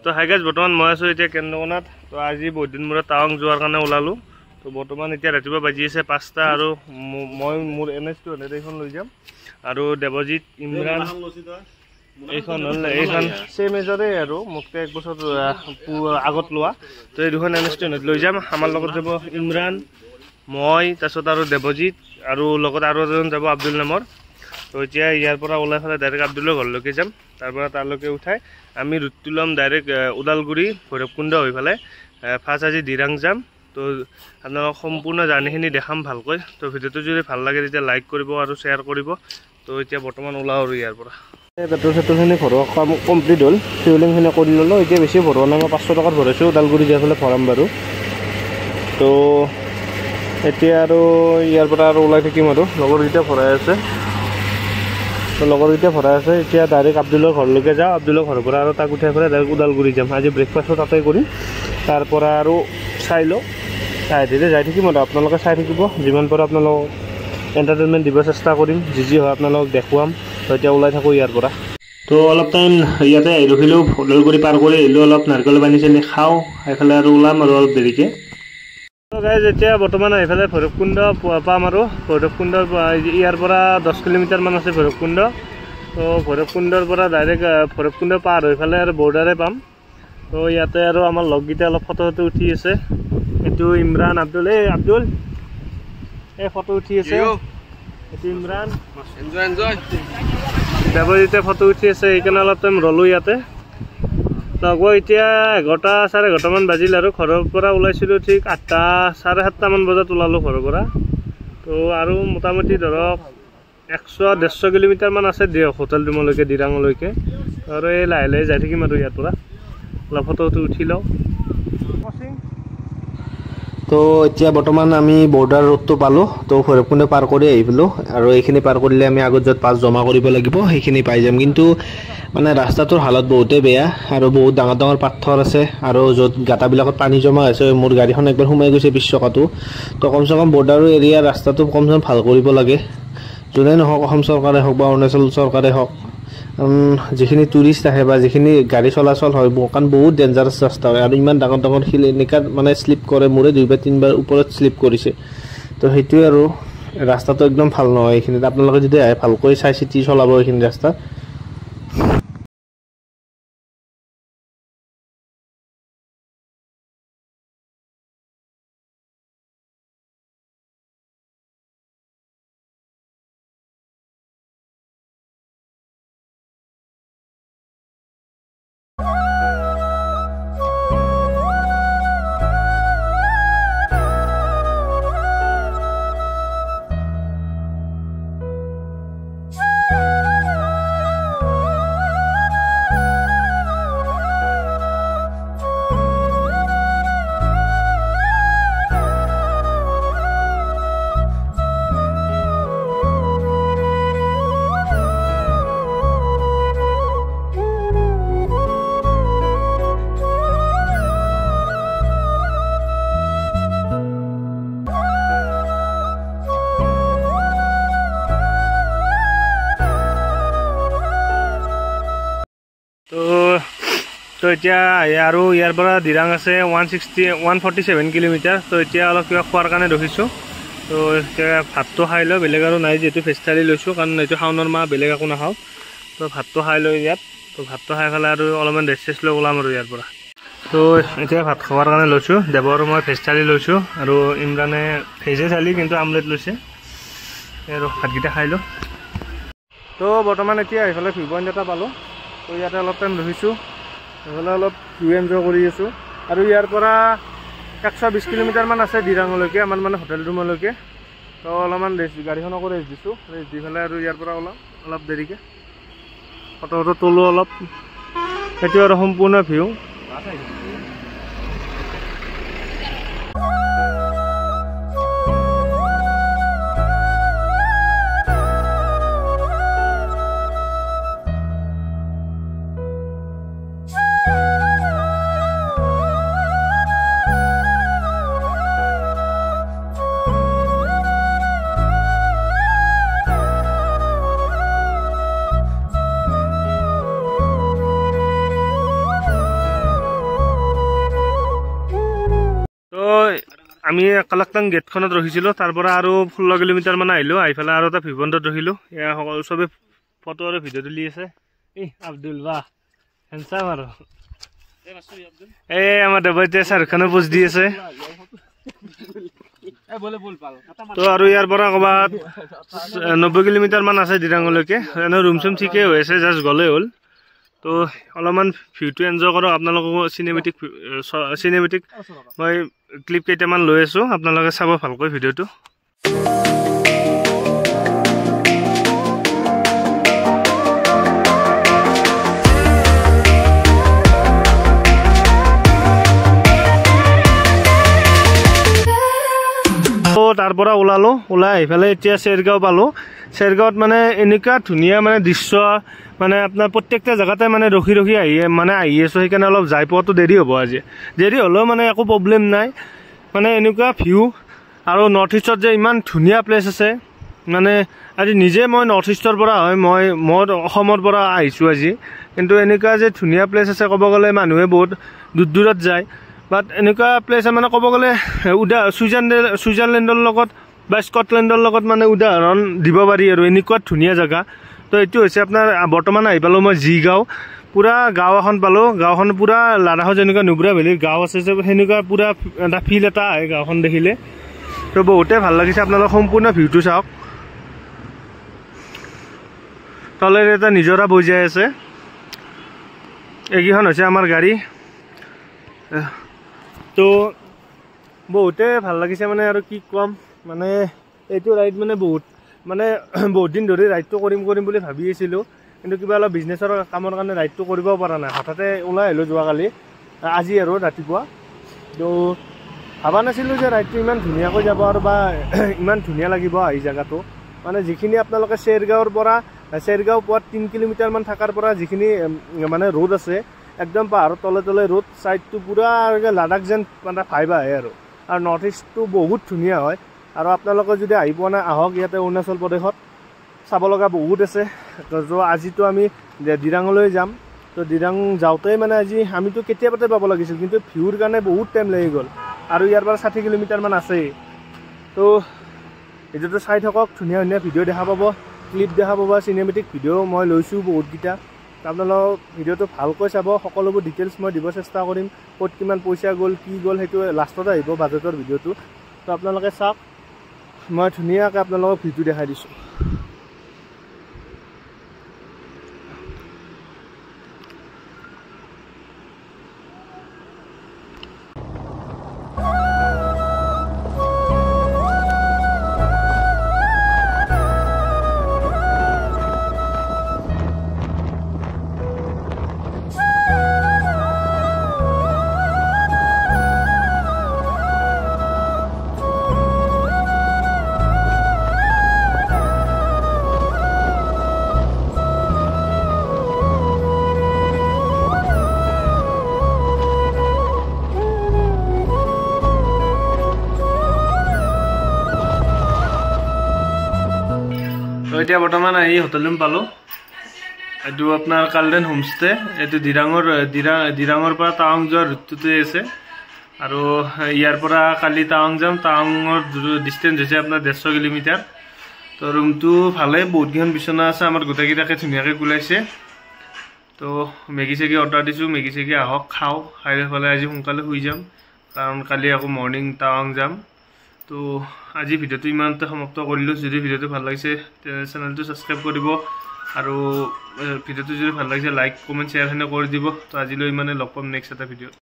তো hi guys বৰ্তমান মই আছোঁ এতিয়া কেন্দ্ৰকোনাত। তো আজি বহুত দিন মূৰত টাৱাং যোৱাৰ কাৰণে ওলালোঁ। তো বৰ্তমান এতিয়া ৰাতিপুৱা বাজি আছে 5টা আৰু মই মোৰ NS200 এইখন লৈ যাম আৰু দেৱজিৎ ইমৰান এইখন চেম এজৰে আৰু মোতকৈ 1 বছৰ আগত লোৱা। তো এই দুখন NS200 লৈ যাম। আমাৰ লগত যাব ইমৰান, মই, তাৰপিছত আৰু দেৱজিৎ আৰু লগত আৰু এজন যাব আব্দুল নামৰ। তো এতিয়া ইয়াৰ পৰা ওলাই পেলাই ডাইৰেক্ট আব্দুলৰ ঘৰলৈকে যাম। তাৰ পৰা তালৈকে উঠাই আমি ৰুটটো ল'ম ডাইৰেক্ট ওদালগুৰি ভৈৰৱকুণ্ড হৈ পেলাই ফাৰ্ষ্ট আজি দিৰাং যাম। তো আপোনালোকক সম্পূৰ্ণ জাৰ্ণিখিনি দেখাম ভালকৈ। তো ভিডিঅ'টো যদি ভাল লাগে তেতিয়া লাইক কৰিব আৰু শ্বেয়াৰ কৰিব। তো এতিয়া বৰ্তমান ওলাওঁ আৰু ইয়াৰ পৰা পেট্ৰল চেট্ৰলখিনি ভৰোৱা কাম কমপ্লিট হ'ল। ফিউলিংখিনি কৰি ল'লোঁ। এতিয়া বেছি ভৰোৱা নাই, মই 500 টকাত ভৰাইছোঁ। ওদালগুৰি যাই পেলাই ভৰাম বাৰু। তো এতিয়া আৰু ইয়াৰ পৰা আৰু ওলাই থাকিম আৰু লগৰকেইটা ভৰাই আছে। তো লগৰকেইটা ভৰাই আছে। এতিয়া ডাইৰেক্ট আব্দুলৰ ঘৰলৈকে যাওঁ। আব্দুলৰ ঘৰৰ পৰা আৰু তাক উঠাই পেলাই ডাইৰেক্ট ওদালগুৰি যাম। আজি ব্ৰেকফাষ্টটো তাতে কৰিম। তাৰ পৰা আৰু চাই লওঁ, চাই ধীৰে যাই থাকিম আৰু আপোনালোকে চাই থাকিব। যিমান পাৰোঁ আপোনালোকক এণ্টাৰটেইনমেণ্ট দিব চেষ্টা কৰিম, যি হয় আপোনালোকক দেখুৱাম। তো এতিয়া ওলাই থাকোঁ ইয়াৰ পৰা। তো অলপ টাইম ইয়াতে ৰখিলোঁ, ওদালগুৰি পাৰ কৰি আহিলোঁ। অলপ নাৰিকল পানী চানী খাওঁ, সেইফালে আৰু ওলাম আৰু অলপ দেৰিকৈ। গাইজ এতিয়া বৰ্তমান এইফালে ভৈৰৱকুণ্ড পাম আৰু ভৈৰৱকুণ্ডৰ ইয়াৰ পৰা 10 কিলোমিটাৰমান আছে ভৈৰৱকুণ্ড। তো ভৈৰৱকুণ্ডৰ পৰা ডাইৰেক্ট ভৈৰৱকুণ্ড পাৰ হৈ ফালে আৰু বৰ্ডাৰে পাম। তো ইয়াতে আৰু আমাৰ লগকেইটা অলপ ফটো উঠি আছে। এইটো ইমৰান, আব্দুল। আব্দুল এই ফটো উঠি আছে। এইটো ইমৰান, দেৱজিতে ফটো উঠি আছে। সেইকাৰণে অলপ টাইম ৰ'লোঁ ইয়াতে। লগৰ এতিয়া 11টা চাৰে 11টামান বাজিল আৰু ঘৰৰ পৰা ওলাইছিলোঁ ঠিক 8টা চাৰে 7টামান বজাত ওলালোঁ ঘৰৰ পৰা। তো আৰু মোটামুটি ধৰক 100-150 কিলোমিটাৰমান আছে দিয়ক হোটেল ৰুমলৈকে দিৰাঙলৈকে। আৰু এই লাহে লাহে যাই থাকিম আৰু ইয়াৰ পৰা অলপ ফটো উঠি লওঁ। তো এতিয়া বৰ্তমান আমি বৰ্ডাৰ ৰোডটো পালোঁ। তো ভৈৰৱকুণ্ড পাৰ কৰি আহিলোঁ আৰু এইখিনি পাৰ কৰিলে আমি আগত য'ত পাছ জমা কৰিব লাগিব সেইখিনি পাই যাম। কিন্তু মানে ৰাস্তাটোৰ হালত বহুতেই বেয়া আৰু বহুত ডাঙৰ ডাঙৰ পাথৰ আছে আৰু য'ত গাঁটাবিলাকত পানী জমা হৈছে। মোৰ গাড়ীখন একবাৰ সোমাই গৈছে 20 চকাটো। তো কমচে কম বৰ্ডাৰ এৰিয়াৰ ৰাস্তাটো কমচে কম ভাল কৰিব লাগে, যোনে নহওক, অসম চৰকাৰে হওক বা অৰুণাচল চৰকাৰে হওক। যিখিনি টুৰিষ্ট আহে বা যিখিনি গাড়ী চলাচল হয়, কাৰণ বহুত ডেঞ্জাৰাছ ৰাস্তা হয় আৰু ইমান ডাঙৰ ডাঙৰ শিল এনেকুৱা মানে শ্লিপ কৰে। মোৰে 2-3বাৰ ওপৰত শ্লিপ কৰিছে। তো সেইটোৱে আৰু ৰাস্তাটো একদম ভাল নহয় এইখিনিত। আপোনালোকে যদি আহে ভালকৈ চাই চিতি চলাব এইখিনি ৰাস্তা। তো এতিয়া আৰু ইয়াৰ পৰা দিৰাং আছে 147 কিলোমিটাৰ। তো এতিয়া অলপ কিবা খোৱাৰ কাৰণে ৰখিছোঁ। তো এতিয়া ভাতটো খাই লওঁ, বেলেগ আৰু নাই যিহেতু ভেজ থালি লৈছোঁ, কাৰণ এইটো শাওনৰ মাহ, বেলেগ একো নাখাওঁ। তো ভাতটো খাই লৈ ইয়াত। তো ভাতটো খাই পেলাই আৰু অলপমান ৰেষ্ট লৈ ওলাম আৰু ইয়াৰ পৰা। তো এতিয়া ভাত খোৱাৰ কাৰণে লৈছোঁ। দেৱ আৰু মই ভেজ থালি লৈছোঁ আৰু ইমৰানে ভেজে থালি কিন্তু আমলেট লৈছে। আৰু ভাতকেইটা খাই লওঁ। তো বৰ্তমান এতিয়া এইফালে ভিউ পইণ্ট এটা পালোঁ। তো ইয়াতে অলপ টাইম ৰখিছোঁ, এইফালে অলপ ভিউ এনজয় কৰি আছোঁ। আৰু ইয়াৰ পৰা 120 কিলোমিটাৰমান আছে দিৰাঙলৈকে, আমাৰ মানে হোটেল ৰুমলৈকে। তো অলপমান গাড়ীখনকো ৰেষ্ট দিছোঁ, ৰেষ্ট দি পেলাই আৰু ইয়াৰ পৰা ওলাম অলপ দেৰিকৈ। ফটো তোলোঁ অলপ, সেইটো আৰু সম্পূৰ্ণ ভিউ। আমি কালাকটাং গেটখনত ৰখিছিলোঁ তাৰ পৰা আৰু 16 কিলোমিটাৰমান আহিলোঁ আহি পেলাই আৰু এটা ভিভণ্টত ৰখিলোঁ এয়া সকলো চবে ফটো আৰু ভিডিঅ' তুলি আছে আব্দুল বাহ হেণ্ডচাম আৰু আমাৰ দেৱজিতে শ্বাহৰুখ খানৰ পোজ দি আছে তো আৰু ইয়াৰ পৰা ক'ৰবাত 90 কিলোমিটাৰমান আছে দিৰাঙলৈকে এনে ৰুম চুম ঠিকেই হৈ আছে জাষ্ট গ'লেই হ'ল তো অলপমান ভিউটো এনজয় কৰক আপোনালোকক চিনেমেটিক মই ক্লিপ কেইটামান লৈ আছোঁ আপোনালোকে চাব ভালকৈ ভিডিঅ'টো তাৰ পৰা ওলাই আহি পেলাই এতিয়া চেৰগাঁও পালোঁ চেৰগাঁৱত মানে এনেকুৱা ধুনীয়া মানে দৃশ্য মানে আপোনাৰ প্ৰত্যেকটা জেগাতে মানে ৰখি আহি আছোঁ সেইকাৰণে অলপ যাই পোৱাটো দেৰি হ'ব আজি দেৰি হ'লেও মানে একো প্ৰব্লেম নাই মানে এনেকুৱা ভিউ আৰু নৰ্থ ইষ্টত যে ইমান ধুনীয়া প্লেচ আছে মানে আজি নিজে মই নৰ্থ ইষ্টৰ পৰা হয় মই অসমৰ পৰা আহিছোঁ আজি কিন্তু এনেকুৱা যে ধুনীয়া প্লেচ আছে ক'ব গ'লে মানুহে বহুত দূৰত যায় বাট এনেকুৱা প্লেচ মানে ক'ব গ'লে ছুইজাৰলেণ্ডৰ লগত বা স্কটলেণ্ডৰ লগত মানে উদাহৰণ দিব পাৰি আৰু এনেকুৱা ধুনীয়া জেগা তো এইটো হৈছে আপোনাৰ বৰ্তমান আহি পালোঁ মই জিগাঁও পুৰা গাঁও এখন পালোঁ গাঁওখন পুৰা লাডাখৰ যেনেকুৱা নুব্ৰা ভেলীৰ গাঁও আছে যে সেনেকুৱা পুৰা এটা ফিল এটা আহে গাঁওখন দেখিলে তো বহুতে ভাল লাগিছে আপোনালোক সম্পূৰ্ণ ভিউটো চাওক তলেৰে এটা নিজৰা বৈ যাই আছে এইকেইখন হৈছে আমাৰ গাড়ী তো বহুতে ভাল লাগিছে মানে আৰু কি ক'ম মানে এইটো ৰাইড মানে বহুত দিন ধৰি ৰাইডটো কৰিম বুলি ভাবি আছিলোঁ কিন্তু কিবা অলপ বিজনেছৰ কামৰ কাৰণে ৰাইডটো কৰিব পৰা নাই হঠাতে ওলাই আহিলোঁ যোৱাকালি আজি আৰু ৰাতিপুৱা তো ভাবা নাছিলোঁ যে ৰাইডটো ইমান ধুনীয়াকৈ যাব আৰু বা ইমান ধুনীয়া লাগিব আহি জেগাটো মানে যিখিনি আপোনালোকে চেৰগাঁৱৰ পৰা চেৰগাঁও পোৱাত 3 কিলোমিটাৰমান থকাৰ পৰা যিখিনি মানে ৰোড আছে একদম পাহাৰৰ তলে ৰোড ছাইডটো পুৰা লাডাখ যেন মানে ভাইব আহে আৰু নৰ্থ ইষ্টটো বহুত ধুনীয়া হয় আৰু আপোনালোকে যদি আহি পোৱা নাই আহক ইয়াতে অৰুণাচল প্ৰদেশত চাব লগা বহুত আছে তো আজিতো আমি দিৰাঙলৈ যাম তো দিৰাং যাওঁতে মানে আজি আমিতো কেতিয়াবাতে পাব লাগিছিল কিন্তু ভিউৰ কাৰণে বহুত টাইম লাগি গ'ল আৰু ইয়াৰ পৰা 60 কিলোমিটাৰমান আছেই তো এইটোতো চাই থাকক ধুনীয়া ভিডিঅ' দেখা পাব ক্লিপ দেখা পাব চিনেমেটিক ভিডিঅ' মই লৈছোঁ বহুতকেইটা আপোনালোক ভিডিঅ'টো ভালকৈ চাব সকলোবোৰ ডিটেইলছ মই দিব চেষ্টা কৰিম ক'ত কিমান পইচা গ'ল কি গ'ল সেইটো লাষ্টত আহিব বাজেটৰ ভিডিঅ'টো তো আপোনালোকে চাওক মই ধুনীয়াকৈ আপোনালোকক ভিডিঅ' দেখাই দিছোঁ এতিয়া বৰ্তমান আহি হোটেল ৰুম পালোঁ এইটো আপোনাৰ কালডেন হোমষ্টে এইটো দিৰাঙৰ পৰা টাৱাং যোৱাৰ ৰুটটোতে আছে আৰু ইয়াৰ পৰা কালি টাৱাং যাম টাৱাঙৰ ডিষ্টেঞ্চ হৈছে আপোনাৰ 150 কিলোমিটাৰ তো ৰুমটো ভালে বহুতকেইখন বিচনা আছে আমাৰ গোটেইকেইটাকে ধুনীয়াকৈ কুলাইছে তো মেগী চেগী অৰ্ডাৰ দিছোঁ মেগী চেগী আহক খাওঁ খাই পেলাই আজি সোনকালে শুই যাম কাৰণ কালি আকৌ মৰ্ণিং টাৱাং যাম তো আজি ভিডিঅ'টো ইমানতে সমাপ্ত কৰিলোঁ যদি ভিডিঅ'টো ভাল লাগিছে চেনেলটো ছাবস্ক্ৰাইব কৰিব আৰু ভিডিঅ'টো যদি ভাল লাগিছে লাইক কমেণ্ট শ্বেয়াৰ কৰি দিব তো আজিলৈ ইমানে লগ পাম নেক্সট এটা ভিডিঅ'